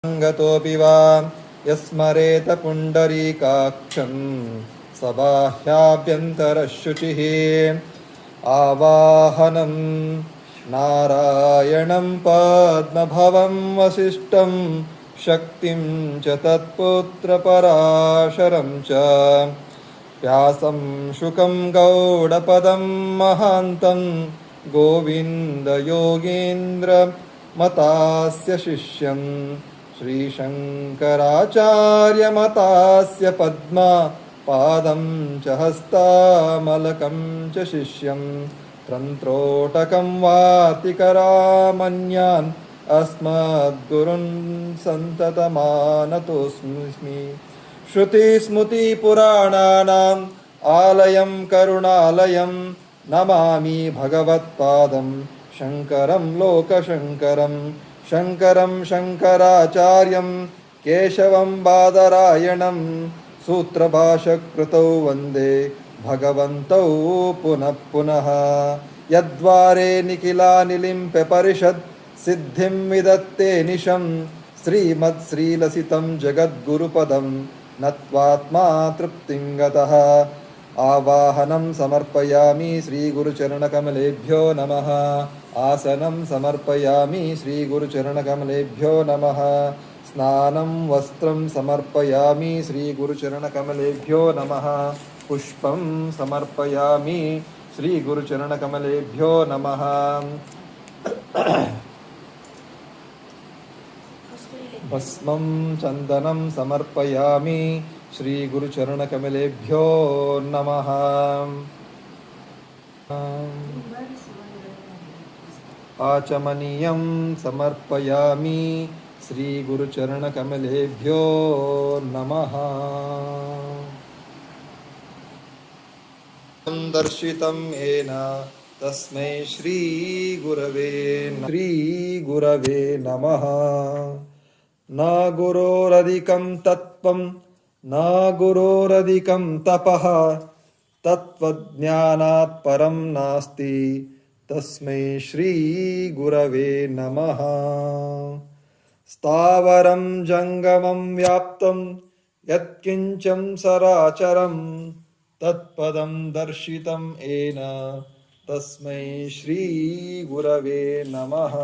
गतोऽपि वा यस्मरेत पुण्डरीकाक्षं स बाह्याभ्यन्तरशुचिः आवाहनं नारायणं पद्मभवं वसिष्ठं शक्तिं च तत्पुत्रपराशरं च व्यासं शुकं गौडपदं महान्तं गोविन्दयोगीन्द्रमतास्य शिष्यं श्रीशङ्कराचार्यमतास्य पद्मा पादं च हस्तामलकं च शिष्यं तन्त्रोटकं वातिकरामन्यान् अस्मद्गुरुन् सन्ततमानतोऽस्मि श्रुतिस्मृतिपुराणानाम् आलयं करुणालयं नमामि भगवत्पादं शङ्करं लोकशङ्करं शङ्करं शङ्कराचार्यं केशवं बादरायणं सूत्रभाष्यकृतौ वन्दे भगवन्तौ पुनः पुनः यद्वारे निखिलानिलिम्प्य परिषत् सिद्धिं विदत्ते निशं श्रीमत्श्रीलसितं जगद्गुरुपदं नत्वात्मा तृप्तिं गतः आवाहनं समर्पयामि श्रीगुरुचरणकमलेभ्यो नमः आसनं समर्पयामि श्रीगुरुचरणकमलेभ्यो नमः स्नानं वस्त्रं समर्पयामि श्रीगुरुचरणकमलेभ्यो नमः पुष्पं समर्पयामि श्रीगुरुचरणकमलेभ्यो नमः भस्मं चन्दनं समर्पयामि श्रीगुरुचरणकमलेभ्यो नमः आचमनीयं समर्पयामि श्रीगुरुचरणकमलेभ्यो नमः दर्शितं येन तस्मै श्रीगुरवे नमः न गुरोरधिकं तत्त्वं न गुरोरधिकं तपः तत्त्वज्ञानात् परं नास्ति तस्मै श्रीगुरवे नमः स्थावरं जङ्गमं व्याप्तं यत्किञ्चं सराचरं तत्पदं दर्शितं येन तस्मै श्रीगुरवे नमः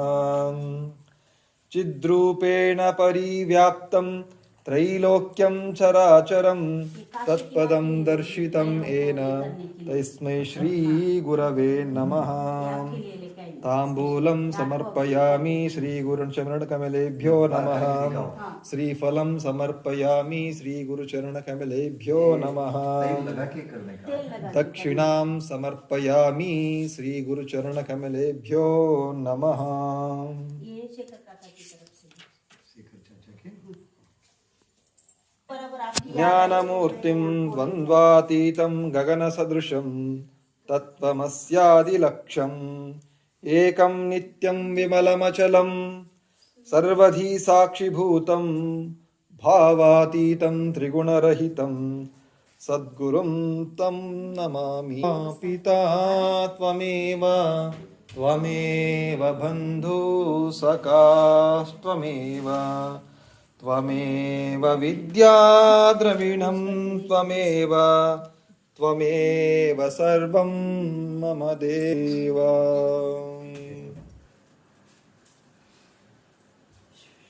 चिद्रूपेण परिव्याप्तं त्रैलोक्यं चराचरं तत्पदं दर्शितं येन तस्मै श्रीगुरवे नमः ताम्बूलं समर्पयामि श्रीगुरुचरणकमलेभ्यो नमः श्रीफलं समर्पयामि श्रीगुरुचरणकमलेभ्यो नमः दक्षिणां समर्पयामि श्रीगुरुचरणकमलेभ्यो नमः ज्ञानमूर्तिं द्वन्द्वातीतं गगनसदृशं तत्त्वमस्यादिलक्ष्यम् एकं नित्यं विमलमचलं सर्वधी साक्षिभूतं भावातीतं त्रिगुणरहितं सद्गुरुं तं नमामि पिता त्वमेव त्वमेव बन्धुसखास्त्वमेव त्वमेव विद्या द्रविणं त्वमेव त्वमेव सर्वं मम देव।